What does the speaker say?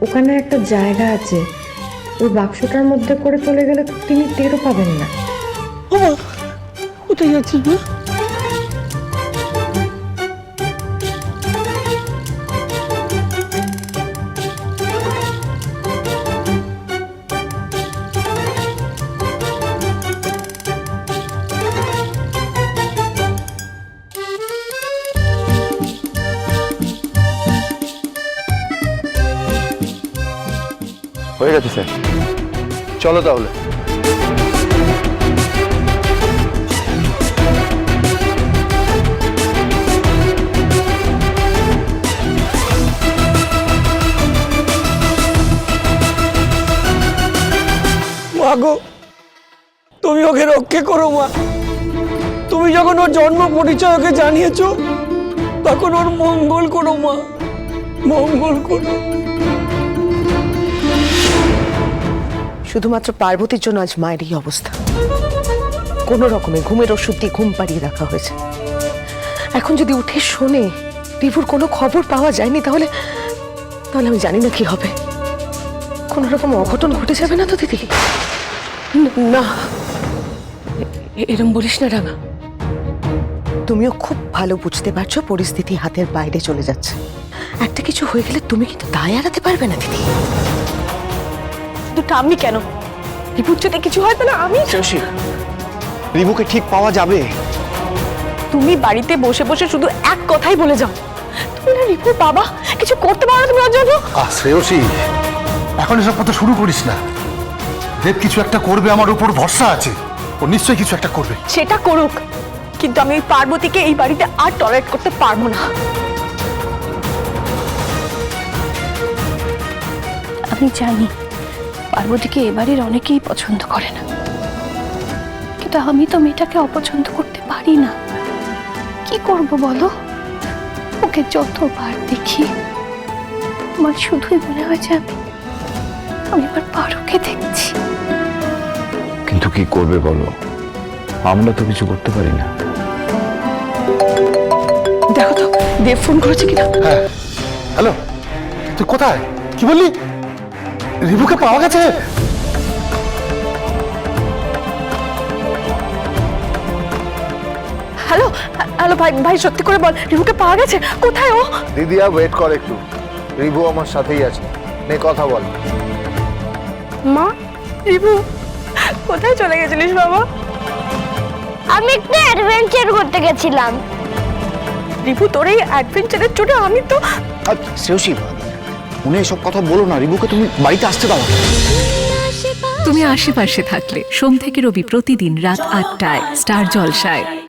ওখানে একটা জায়গা আছে, ওই বাক্সটার মধ্যে করে চলে গেলে তিনি টেরও পাবেন না। কোথায় যাচ্ছিস না? হয়ে গেছে স্যার, চলো তাহলে। মা গো, তুমি ওকে রক্ষে করো মা। তুমি যখন ওর জন্ম পরিচয় ওকে জানিয়েছো, তখন ওর মঙ্গল করো মা, মঙ্গল করো। শুধুমাত্র পার্বতীর জন্য আজ মায়ের এই অবস্থা। কোনো রকমে ঘুমের ওষুধ দিয়ে ঘুম পাড়িয়ে রাখা হয়েছে। এখন যদি উঠে শোনে রিভুর কোনো খবর পাওয়া যায়নি, তাহলে আমি জানি না কি হবে। কোনো রকম অঘটন ঘটে যাবে না তো দিদি? না, এরম বলিস না রাঙা। তুমিও খুব ভালো বুঝতে পারছো পরিস্থিতি হাতের বাইরে চলে যাচ্ছে। একটা কিছু হয়ে গেলে তুমি কিন্তু দায় এড়াতে পারবে না দিদি। দুটো আমি কেন? রিপুর যদি কিছু হয় তাহলে আমি। রিভুকে ঠিক পাওয়া যাবে। তুমি বাড়িতে বসে বসে শুধু এক কথাই বলে যাও, তুমি না রিপুর বাবা, কিছু করতে পারো না তুমি ওর জন্য। শ্রেয়সী, এখন এসব কথা শুরু করিস না। দেব কিছু একটা করবে, আমার উপর ভরসা আছে। ও নিশ্চয়ই কিছু একটা করবে। সেটা করুক, কিন্তু আমি ওই পার্বতীকে এই বাড়িতে আর টলারেট করতে পারবো না। আমি জানি পার্বতীকে এবারের অনেকেই পছন্দ করে না, কিন্তু আমি তো মেয়েটাকে অপছন্দ করতে পারি না। কি করব বলো? ওকে যতবার দেখি আমার শুধুই মনে হয় যে আমি এবার পারুকে দেখছি। কিন্তু কি করবে বলো, আমরা তো কিছু করতে পারি না। দেখো তো দেব ফোন করেছে কিনা। হ্যাঁ, হ্যালো, তুই কোথায়? কি বললি? রিভুকে পাওয়া গেছে? হ্যালো হ্যালো ভাই, ভাই সত্যি করে বল, রিভুকে পাওয়া গেছে? কোথায় ও? দিদিয়া ওয়েট কর একটু, রিভু আমার সাথেই আছে, নে কথা বল। মা, রিভু কোথায় চলে গেছিলিস বাবা? আমি একটু অ্যাডভেঞ্চার করতে গেছিলাম। রিভু তোর এই অ্যাডভেঞ্চারের চোটে আমি তো। শ্রেয়সী, উনি এসব কথা বলো না, রিভুকে তুমি বাড়িতে আসতে দাও। তুমি আশেপাশে থাকলে সোম থেকে রবি প্রতিদিন রাত ৮টায় স্টার জলসায়।